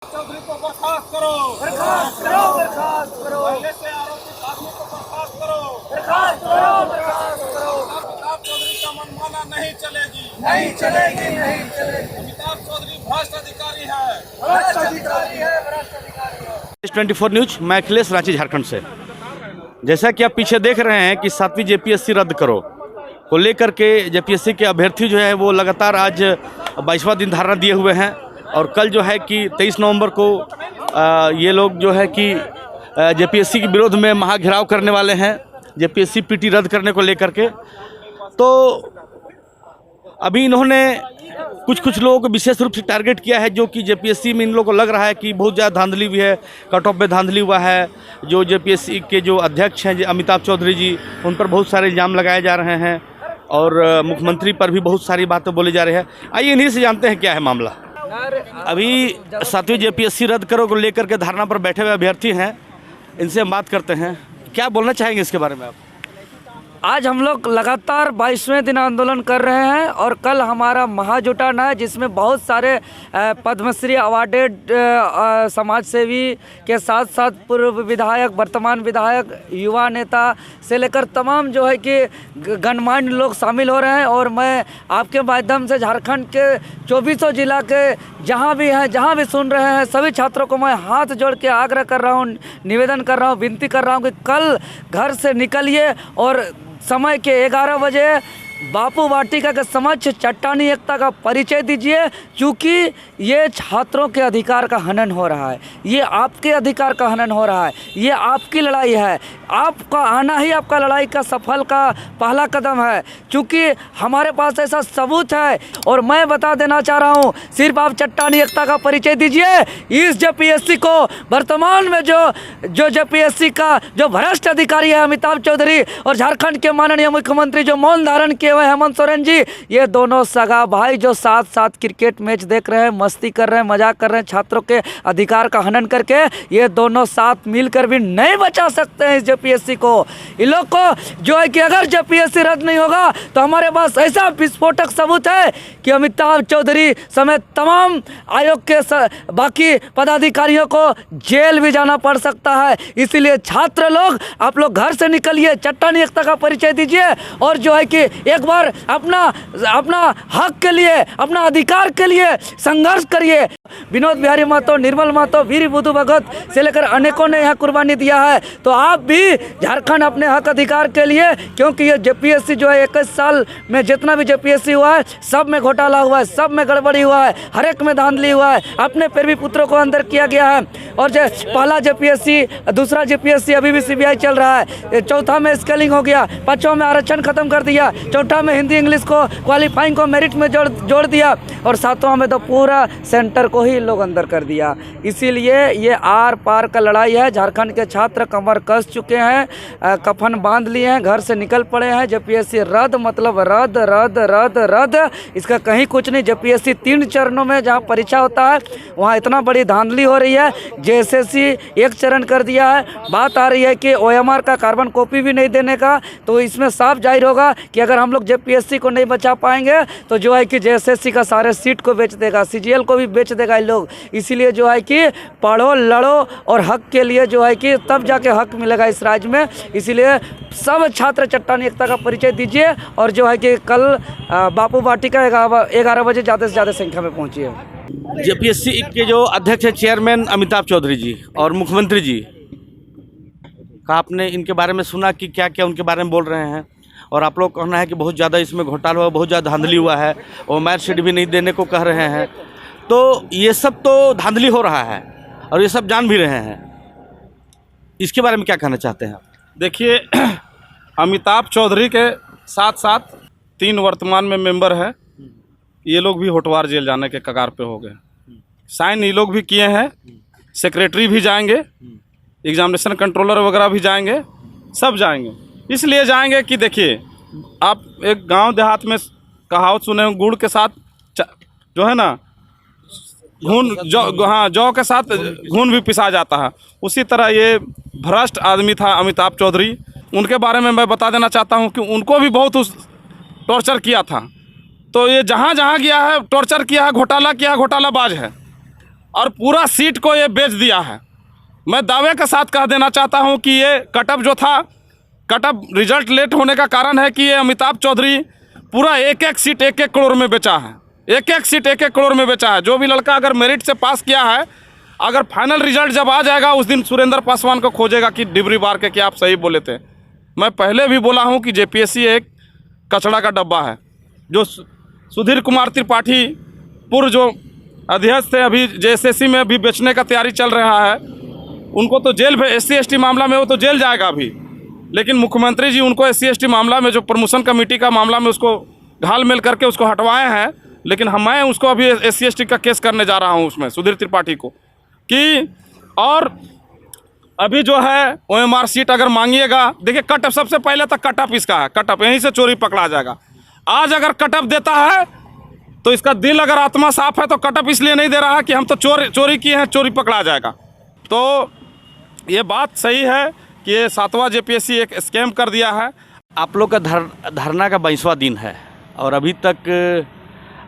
चौधरी को बर्खास्त करो, बर्खास्त करो, बर्खास्त करो, पहले से आरोपित आदमी को बर्खास्त करो, बर्खास्त करो, बर्खास्त करो। अमिताभ चौधरी का मनमाना नहीं चलेगी, नहीं चलेगी, नहीं चलेगी। अमिताभ चौधरी भ्रष्ट अधिकारी है, भ्रष्ट अधिकारी है, भ्रष्ट अधिकारी है। 24 न्यूज, मैं अखिलेश, रांची, झारखंड से। जैसा कि आप पीछे देख रहे हैं कि 7वीं जेपीएससी रद्द करो को लेकर के जेपीएससी के अभ्यर्थी जो है वो लगातार आज 22वां दिन धरना दिए हुए हैं और कल जो है कि 23 नवंबर को ये लोग जो है कि जेपीएससी के विरोध में महाघेराव करने वाले हैं, जेपीएससी पीटी रद्द करने को लेकर के। तो अभी इन्होंने कुछ लोगों को विशेष रूप से टारगेट किया है, जो कि जेपीएससी में इन लोगों को लग रहा है कि बहुत ज़्यादा धांधली भी है, कट ऑफ में धांधली हुआ है। जो जेपीएससी के जो अध्यक्ष हैं अमिताभ चौधरी जी, उन पर बहुत सारे इल्ज़ाम लगाए जा रहे हैं और मुख्यमंत्री पर भी बहुत सारी बातें बोली जा रही है। आइए इन्हीं से जानते हैं क्या है मामला। अभी 7वीं जेपीएससी रद्द करो को लेकर के धरना पर बैठे हुए अभ्यर्थी हैं, इनसे हम बात करते हैं। क्या बोलना चाहेंगे इसके बारे में आप? आज हम लोग लगातार 22वें दिन आंदोलन कर रहे हैं और कल हमारा महाजुटान है, जिसमें बहुत सारे पद्मश्री अवार्डेड समाज सेवी के साथ साथ पूर्व विधायक, वर्तमान विधायक, युवा नेता से लेकर तमाम जो है कि गणमान्य लोग शामिल हो रहे हैं। और मैं आपके माध्यम से झारखंड के 24 जिला के जहाँ भी हैं, जहाँ भी सुन रहे हैं, सभी छात्रों को मैं हाथ जोड़ के आग्रह कर रहा हूँ, निवेदन कर रहा हूँ, विनती कर रहा हूँ कि कल घर से निकलिए और समय के 11 बजे बापू वाटिका के समक्ष चट्टानी एकता का परिचय दीजिए, क्योंकि ये छात्रों के अधिकार का हनन हो रहा है, ये आपके अधिकार का हनन हो रहा है, ये आपकी लड़ाई है। आपका आना ही आपका लड़ाई का सफल का पहला कदम है, क्योंकि हमारे पास ऐसा सबूत है। और मैं बता देना चाह रहा हूँ, सिर्फ आप चट्टानी एकता का परिचय दीजिए। इस जेपीएससी को वर्तमान में जो जेपीएससी का जो भ्रष्ट अधिकारी है अमिताभ चौधरी, और झारखंड के माननीय मुख्यमंत्री जो मौन धारण किए हुए हेमंत सोरेन जी, ये दोनों सगा भाई जो साथ साथ क्रिकेट मैच देख रहे हैं, मस्ती कर रहे हैं, मजाक कर रहे हैं, छात्रों के अधिकार का हनन करके, ये दोनों साथ मिलकर भी नहीं बचा सकते हैं इस जेपीएससी को। इन लोग को जो है कि अगर जेपीएससी रद्द नहीं होगा तो हमारे पास ऐसा विस्फोटक सबूत है कि अमिताभ चौधरी समेत तमाम आयोग के बाकी पदाधिकारियों को जेल भी जाना पड़ सकता है। इसीलिए छात्र लोग, आप लोग घर से निकलिए, चट्टानी एकता का परिचय दीजिए और जो है कि एक बार अपना हक के लिए, अपना अधिकार के लिए संघर्ष करिए। विनोद बिहारी महतो, निर्मल महतो, वीर बुद्धू भगत से लेकर अनेकों ने यहाँ कुर्बानी दिया है। तो आप भी झारखंड अपने हक अधिकार के लिए, क्योंकि ये जेपीएससी जो है 21 साल में जितना भी जेपीएससी हुआ है, सब में घोटाला हुआ है, सब में गड़बड़ी हुआ है, हर एक में धांधली हुआ है, अपने फिर भी पुत्रों को अंदर किया गया है। और जो पहला जेपीएससी, दूसरा जेपीएससी अभी भी सीबीआई चल रहा है, चौथा में स्केलिंग हो गया, पांचवा में आरक्षण खत्म कर दिया, चौथा में हिंदी इंग्लिश को क्वालिफाइंग को मेरिट में जोड़ दिया, और सातवां में तो पूरा सेंटर को ही लोग अंदर कर दिया। इसीलिए ये आर पार का लड़ाई है। झारखंड के छात्र कमर कस चुके हैं, कफन बांध लिए हैं, घर से निकल पड़े हैं। जेपीएससी रद्द मतलब रद्द रद्द रद्द रद्द, इसका कहीं कुछ नहीं। जेपीएससी 3 चरणों में जहाँ परीक्षा होता है वहाँ इतना बड़ी धांधली हो रही है, जेएसएससी 1 चरण कर दिया है। बात आ रही है कि ओएमआर का कार्बन कॉपी भी नहीं देने का, तो इसमें साफ जाहिर होगा कि अगर हम लोग जेपीएससी को नहीं बचा पाएंगे तो जो है कि जेएसएससी का सारे सीट को बेच देगा, सीजीएल को भी बेच देगा ये लोग। इसीलिए जो है कि पढ़ो, लड़ो और हक के लिए जो है कि तब जाके हक मिलेगा इस राज्य में। इसीलिए सब छात्र चट्टानी एकता का परिचय दीजिए और जो है कि कल बापू वाटिका 11 बजे ज़्यादा से ज़्यादा संख्या में पहुँचिए। जेपीएससी के जो अध्यक्ष है चेयरमैन अमिताभ चौधरी जी और मुख्यमंत्री जी का आपने इनके बारे में सुना कि क्या क्या उनके बारे में बोल रहे हैं, और आप लोग कहना है कि बहुत ज़्यादा इसमें घोटाला हुआ, बहुत ज़्यादा धांधली हुआ है, और मार्कशीट भी नहीं देने को कह रहे हैं। तो ये सब तो धांधली हो रहा है और ये सब जान भी रहे हैं, इसके बारे में क्या कहना चाहते हैं आप? देखिए, अमिताभ चौधरी के साथ साथ 3 वर्तमान में मेंबर हैं, ये लोग भी होटवार जेल जाने के कगार पे हो गए। साइन ये लोग भी किए हैं, सेक्रेटरी भी जाएंगे, एग्जामिनेशन कंट्रोलर वगैरह भी जाएंगे, सब जाएंगे। इसलिए जाएंगे कि देखिए, आप एक गांव देहात में कहावत सुने हो, गुड़ के साथ जो है ना घून, जौ के साथ घून भी पिसा जाता है। उसी तरह ये भ्रष्ट आदमी था अमिताभ चौधरी। उनके बारे में मैं बता देना चाहता हूं कि उनको भी बहुत टॉर्चर किया था। तो ये जहाँ जहाँ गया है टॉर्चर किया है, घोटाला किया है, घोटालाबाज है। और पूरा सीट को ये बेच दिया है। मैं दावे के साथ कह देना चाहता हूँ कि ये कटअप जो था, कटअप रिजल्ट लेट होने का कारण है कि ये अमिताभ चौधरी पूरा एक एक सीट 1-1 करोड़ में बेचा है। एक एक सीट 1-1 करोड़ में बेचा है। जो भी लड़का अगर मेरिट से पास किया है, अगर फाइनल रिजल्ट जब आ जाएगा उस दिन सुरेंद्र पासवान को खोजेगा कि डिबरी बार के कि आप सही बोले थे। मैं पहले भी बोला हूँ कि जेपीएससी एक कचड़ा का डब्बा है। जो सुधीर कुमार त्रिपाठी पूर्व जो अध्यक्ष थे, अभी जेएसएससी में भी बेचने का तैयारी चल रहा है, उनको तो जेल में SC/ST मामला में वो तो जेल जाएगा अभी। लेकिन मुख्यमंत्री जी उनको SC/ST मामला में जो प्रमोशन कमेटी का मामला में उसको घाल-मेल करके उसको हटवाए हैं। लेकिन मैं उसको अभी SC/ST का केस करने जा रहा हूँ उसमें सुधीर त्रिपाठी को कि, और अभी जो है OMR सीट अगर मांगिएगा, देखिए कटअप सबसे पहले तक कटअप इसका है, कटअप यहीं से चोरी पकड़ा जाएगा। आज अगर कटअप देता है तो इसका दिल अगर आत्मा साफ है तो कटअप इसलिए नहीं दे रहा है कि हम तो चोरी किए हैं, चोरी पकड़ा जाएगा। तो ये बात सही है कि ये 7वां जेपीएससी एक स्कैम कर दिया है। आप लोग का धरना का 22वां दिन है और अभी तक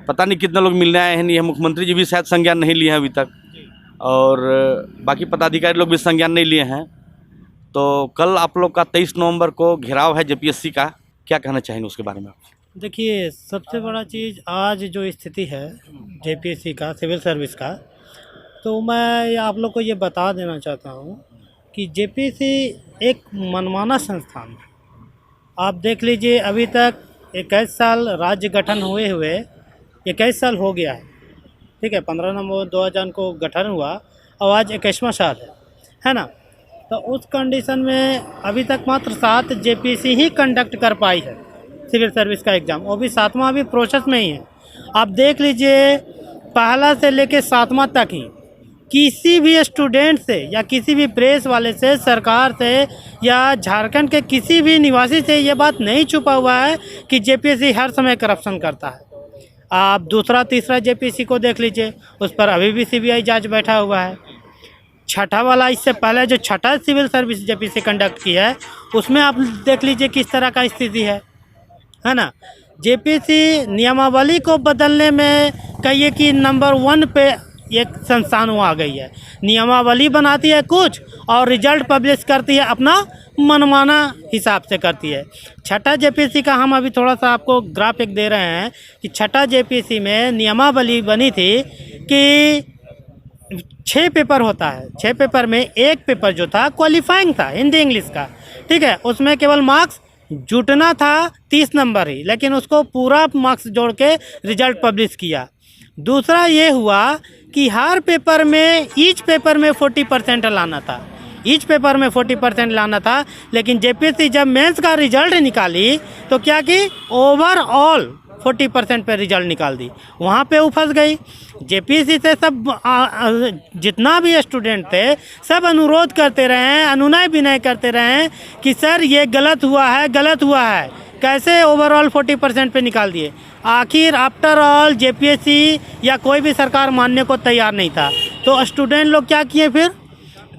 पता नहीं कितने लोग मिलने आए हैं। नहीं है, मुख्यमंत्री जी भी शायद संज्ञान नहीं लिए हैं अभी तक, और बाकी पदाधिकारी लोग भी संज्ञान नहीं लिए हैं। तो कल आप लोग का 23 नवंबर को घेराव है जेपीएससी का, क्या कहना चाहेंगे उसके बारे में आप? देखिए, सबसे बड़ा चीज़ आज जो स्थिति है जेपीएससी का, सिविल सर्विस का, तो मैं आप लोग को ये बता देना चाहता हूँ कि जेपीएससी एक मनमाना संस्थान है। आप देख लीजिए, अभी तक 21 साल राज्य गठन हुए 21 साल हो गया है, ठीक है। 15 नवंबर 2000 को गठन हुआ और आज 21वां साल है ना। तो उस कंडीशन में अभी तक मात्र 7 जेपीएससी ही कंडक्ट कर पाई है सिविल सर्विस का एग्ज़ाम, वो भी 7वां अभी प्रोसेस में ही है। आप देख लीजिए, पहला से लेके 7वां तक ही किसी भी स्टूडेंट से या किसी भी प्रेस वाले से, सरकार से या झारखंड के किसी भी निवासी से ये बात नहीं छुपा हुआ है कि जेपीएससी हर समय करप्शन करता है। आप दूसरा तीसरा जेपीएससी को देख लीजिए, उस पर अभी भी सीबीआई जांच बैठा हुआ है। छठा वाला, इससे पहले जो छठा सिविल सर्विस जेपीएससी कंडक्ट की है, उसमें आप देख लीजिए किस तरह का स्थिति है ना। जेपीएससी नियमावली को बदलने में कहिए कि नंबर 1 पे एक संस्थान वो आ गई है। नियमावली बनाती है कुछ और रिजल्ट पब्लिश करती है अपना मनमाना हिसाब से करती है। छठा जेपीएससी का हम अभी थोड़ा सा आपको ग्राफ एक दे रहे हैं कि छठा जेपीएससी में नियमावली बनी थी कि 6 पेपर होता है। 6 पेपर में एक पेपर जो था क्वालिफाइंग था, हिंदी इंग्लिश का, ठीक है। उसमें केवल मार्क्स जुटना था 30 नंबर ही, लेकिन उसको पूरा मार्क्स जोड़ के रिजल्ट पब्लिश किया। दूसरा ये हुआ कि हर पेपर में, ईच पेपर में 40% लाना था, ईच पेपर में 40% लाना था। लेकिन जेपीएससी जब मेंस का रिजल्ट निकाली तो क्या कि ओवरऑल 40% पे रिजल्ट निकाल दी। वहाँ पे वो फंस गई। जेपीएससी से सब जितना भी स्टूडेंट थे सब अनुरोध करते रहे हैं, अनुनय विनय करते रहे हैं कि सर ये गलत हुआ है, गलत हुआ है। कैसे ओवरऑल 40% पे निकाल दिए। आखिर आफ्टर ऑल जेपीएससी या कोई भी सरकार मानने को तैयार नहीं था। तो स्टूडेंट लोग क्या किए फिर,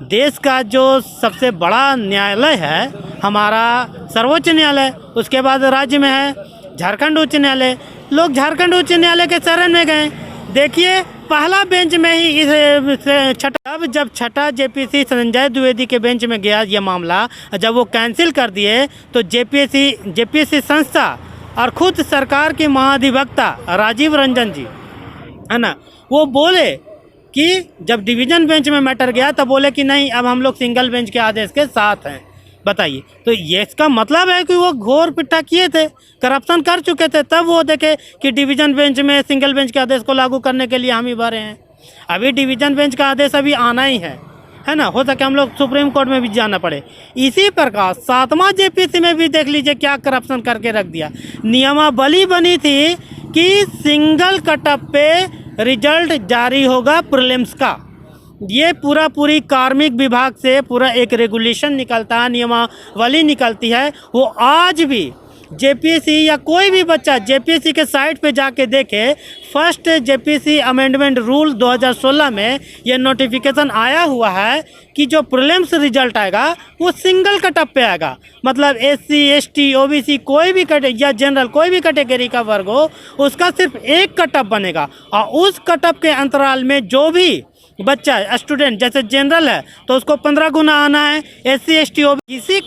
देश का जो सबसे बड़ा न्यायालय है हमारा सर्वोच्च न्यायालय, उसके बाद राज्य में है झारखंड उच्च न्यायालय, लोग झारखंड उच्च न्यायालय के शरण में गए। देखिए, पहला बेंच में ही इस जब छठा जेपीएससी संजय द्विवेदी के बेंच में गया ये मामला, जब वो कैंसिल कर दिए तो जेपीएससी संस्था और खुद सरकार के महाधिवक्ता राजीव रंजन जी, है ना, वो बोले कि जब डिवीज़न बेंच में मैटर गया तब बोले कि नहीं, अब हम लोग सिंगल बेंच के आदेश के साथ हैं। बताइए, तो ये इसका मतलब है कि वो घोर पिट्ठा किए थे, करप्शन कर चुके थे, तब वो देखे कि डिवीज़न बेंच में सिंगल बेंच के आदेश को लागू करने के लिए हम ही भरे हैं। अभी डिवीज़न बेंच का आदेश अभी आना ही है ना। हो सके हम लोग सुप्रीम कोर्ट में भी जाना पड़े। इसी प्रकार 7वां जेपीएससी में भी देख लीजिए क्या करप्शन करके रख दिया। नियमावली बनी थी कि सिंगल कटअप पे रिजल्ट जारी होगा प्रीलिम्स का। ये पूरी कार्मिक विभाग से पूरा एक रेगुलेशन निकलता है, नियमावली निकलती है। वो आज भी जेपीएससी या कोई भी बच्चा जेपीएससी के साइट पे जाके देखे, फर्स्ट जेपीएससी अमेंडमेंट रूल 2016 में ये नोटिफिकेशन आया हुआ है कि जो प्रीलिम्स रिजल्ट आएगा वो सिंगल कटअप पे आएगा। मतलब SC ST OBC कोई भी या जनरल कोई भी कैटेगरी का वर्ग हो, उसका सिर्फ एक कटअप बनेगा और उस कटअप के अंतराल में जो भी बच्चा स्टूडेंट जैसे जनरल है तो उसको 15 गुना आना है, SC ST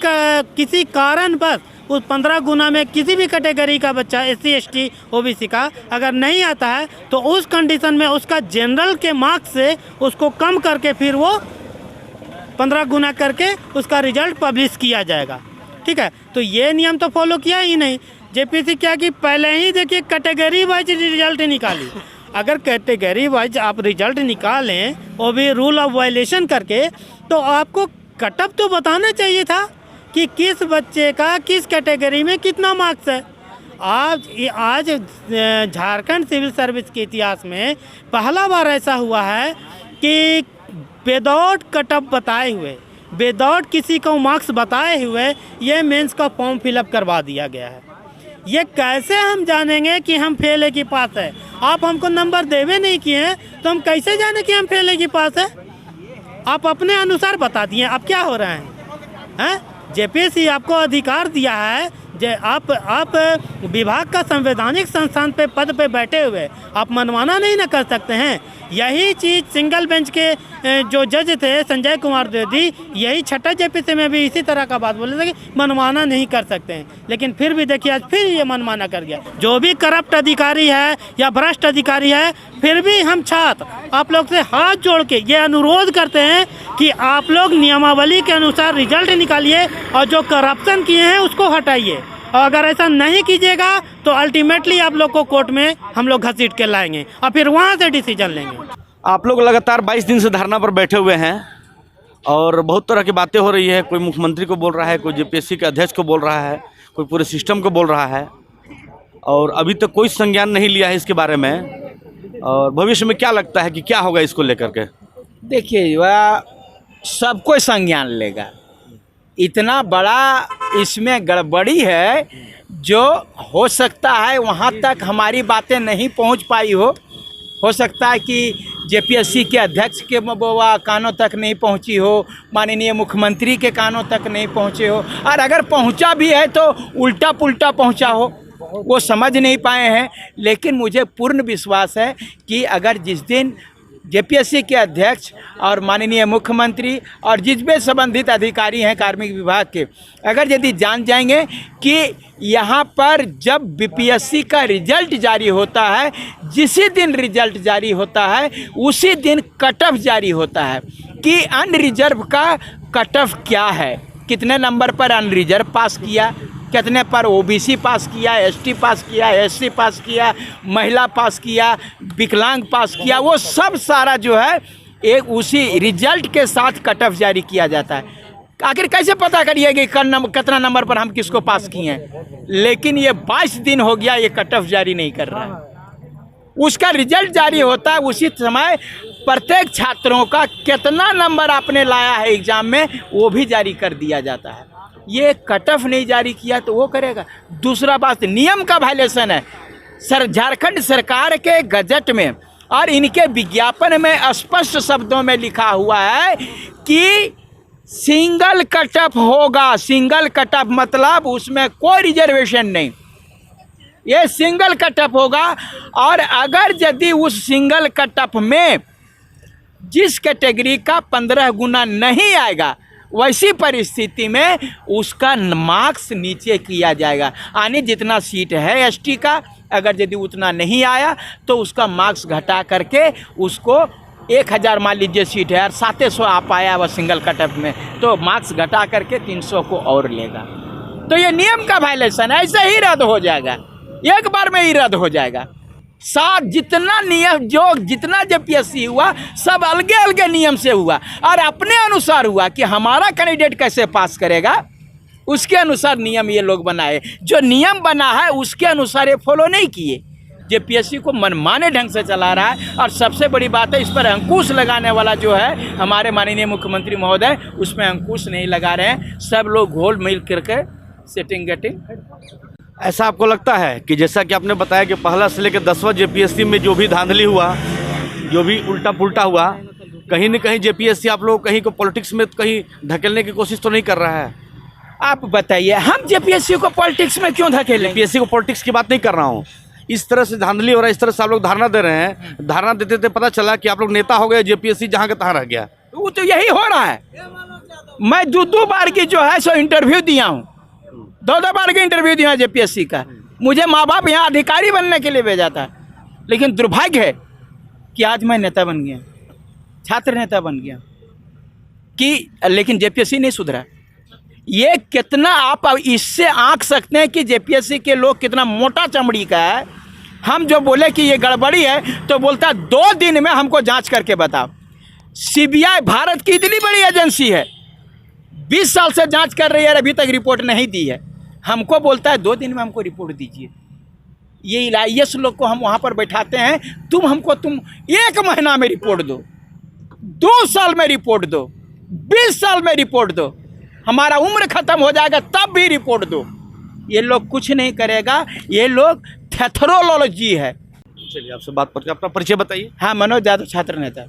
किसी कारण बस उस 15 गुना में किसी भी कैटेगरी का बच्चा SC ST OBC का अगर नहीं आता है तो उस कंडीशन में उसका जनरल के मार्क्स से उसको कम करके फिर वो 15 गुना करके उसका रिजल्ट पब्लिश किया जाएगा। ठीक है, तो ये नियम तो फॉलो किया ही नहीं। JPSC क्या कि पहले ही देखिए कैटेगरी वाइज रिजल्ट निकाली। अगर कैटेगरी वाइज आप रिजल्ट निकालें वो भी रूल ऑफ वायलेशन करके, तो आपको कटअप तो बताना चाहिए था कि किस बच्चे का किस कैटेगरी में कितना मार्क्स है। आज झारखंड सिविल सर्विस के इतिहास में पहला बार ऐसा हुआ है कि विदाउट कटअप बताए हुए, विदाउट किसी को मार्क्स बताए हुए ये मेंस का फॉर्म फिलअप करवा दिया गया है। ये कैसे हम जानेंगे कि हम फेल है कि पास है? आप हमको नंबर देवे नहीं किए हैं तो हम कैसे जाने कि हम फेल है कि पास है? आप अपने अनुसार बता दिए। अब क्या हो रहा है? JPSC आपको अधिकार दिया है, आप विभाग का संवैधानिक संस्थान पे पद पे बैठे हुए आप मनमाना नहीं ना कर सकते हैं। यही चीज़ सिंगल बेंच के जो जज थे संजय कुमार द्विवेदी, यही छठा JPSC में भी इसी तरह का बात बोले थे कि मनमाना नहीं कर सकते हैं, लेकिन फिर भी देखिए आज फिर ये मनमाना कर गया। जो भी करप्ट अधिकारी है या भ्रष्ट अधिकारी है, फिर भी हम छात्र आप लोग से हाथ जोड़ के ये अनुरोध करते हैं कि आप लोग नियमावली के अनुसार रिजल्ट निकालिए और जो करप्शन किए हैं उसको हटाइए। और अगर ऐसा नहीं कीजिएगा तो अल्टीमेटली आप लोग को कोर्ट में हम लोग घसीट के लाएंगे और फिर वहाँ से डिसीजन लेंगे। आप लोग लगातार 22 दिन से धरना पर बैठे हुए हैं और बहुत तरह की बातें हो रही है। कोई मुख्यमंत्री को बोल रहा है, कोई JPSC के अध्यक्ष को बोल रहा है, कोई पूरे सिस्टम को बोल रहा है, और अभी तक कोई संज्ञान नहीं लिया है इसके बारे में। और भविष्य में क्या लगता है कि क्या होगा इसको लेकर के? देखिए, वह सब कोई संज्ञान लेगा। इतना बड़ा इसमें गड़बड़ी है जो हो सकता है वहाँ तक हमारी बातें नहीं पहुँच पाई हो सकता है कि JPSC के अध्यक्ष के कानों तक नहीं पहुँची हो, माननीय मुख्यमंत्री के कानों तक नहीं पहुँचे हो, और अगर पहुँचा भी है तो उल्टा पुल्टा पहुँचा हो, वो समझ नहीं पाए हैं। लेकिन मुझे पूर्ण विश्वास है कि अगर जिस दिन JPSC के अध्यक्ष और माननीय मुख्यमंत्री और जिसमें संबंधित अधिकारी हैं कार्मिक विभाग के, अगर यदि जान जाएंगे कि यहाँ पर जब BPSC का रिजल्ट जारी होता है, जिसी दिन रिजल्ट जारी होता है उसी दिन कट ऑफ जारी होता है कि अनरिजर्व का कट ऑफ क्या है, कितने नंबर पर अनरिजर्व पास किया, कितने पर OBC पास किया, ST पास किया, SC पास किया, महिला पास किया, विकलांग पास किया, वो सब सारा जो है एक उसी रिजल्ट के साथ कट ऑफ जारी किया जाता है। आखिर कैसे पता करिए कि कितना नंबर पर हम किसको पास किए हैं? लेकिन ये 22 दिन हो गया ये कट ऑफ जारी नहीं कर रहा है। उसका रिजल्ट जारी होता है उसी समय प्रत्येक छात्रों का कितना नंबर आपने लाया है एग्जाम में वो भी जारी कर दिया जाता है। ये कट ऑफ नहीं जारी किया तो वो करेगा। दूसरा बात, नियम का वायलेशन है। झारखंड सरकार के गजट में और इनके विज्ञापन में स्पष्ट शब्दों में लिखा हुआ है कि सिंगल कट ऑफ होगा। सिंगल कट ऑफ मतलब उसमें कोई रिजर्वेशन नहीं, ये सिंगल कट ऑफ होगा। और अगर यदि उस सिंगल कट ऑफ में जिस कैटेगरी का 15 गुना नहीं आएगा, वैसी परिस्थिति में उसका मार्क्स नीचे किया जाएगा। यानी जितना सीट है ST का, अगर यदि उतना नहीं आया तो उसका मार्क्स घटा करके उसको 1000 मान लीजिए सीट है और 700 आ पाया वह सिंगल कट ऑफ में, तो मार्क्स घटा करके 300 को और लेगा। तो ये नियम का वायलेशन है, ऐसे ही रद्द हो जाएगा, एक बार में ही रद्द हो जाएगा। साथ जितना नियम जितना JPSC हुआ सब अलगे अलगे नियम से हुआ और अपने अनुसार हुआ कि हमारा कैंडिडेट कैसे पास करेगा, उसके अनुसार नियम ये लोग बनाए। जो नियम बना है उसके अनुसार ये फॉलो नहीं किए। JPSC को मनमाने ढंग से चला रहा है। और सबसे बड़ी बात है, इस पर अंकुश लगाने वाला जो है हमारे माननीय मुख्यमंत्री महोदय, उसमें अंकुश नहीं लगा रहे हैं। सब लोग घोल मिल करके सेटिंग गेटिंग। ऐसा आपको लगता है कि जैसा कि आपने बताया कि पहला से लेकर 10वां JPSC में जो भी धांधली हुआ, जो भी उल्टा पुल्टा हुआ, कहीं न कहीं JPSC आप लोग कहीं को पॉलिटिक्स में कहीं धकेलने की कोशिश तो नहीं कर रहा है? आप बताइए, हम JPSC को पॉलिटिक्स में क्यों धकेलें? JPSC को पॉलिटिक्स की बात नहीं कर रहा हूँ, इस तरह से धांधली हो रहा है, इस तरह से आप लोग धारणा दे रहे हैं, धारणा देते देते पता चला कि आप लोग नेता हो गए, जेपीएससी जहाँ का तहाँ रह गया। वो तो यही हो रहा है। मैं दो बार की जो है सो इंटरव्यू दिया हूँ, दो बार की इंटरव्यू दिया जेपीएससी का। मुझे माँ बाप यहाँ अधिकारी बनने के लिए भेजा था, लेकिन दुर्भाग्य है कि आज मैं नेता बन गया, छात्र नेता बन गया कि, लेकिन जेपीएससी नहीं सुधरा। ये कितना आप इससे आंक सकते हैं कि जेपीएससी के लोग कितना मोटा चमड़ी का है। हम जो बोले कि ये गड़बड़ी है तो बोलता 2 दिन में हमको जांच करके बताओ। सीबीआई भारत की इतनी बड़ी एजेंसी है, 20 साल से जांच कर रही है, अभी तक रिपोर्ट नहीं दी है। हमको बोलता है 2 दिन में हमको रिपोर्ट दीजिए। ये IAS लोग को हम वहाँ पर बैठाते हैं, तुम 1 महीना में रिपोर्ट दो, 2 साल में रिपोर्ट दो, 20 साल में रिपोर्ट दो, हमारा उम्र खत्म हो जाएगा तब भी रिपोर्ट दो। ये लोग कुछ नहीं करेगा, ये लोग थेथरोलॉजी है। चलिए आपसे बात करके अपना परिचय बताइए। हाँ, मनोज यादव, छात्र नेता।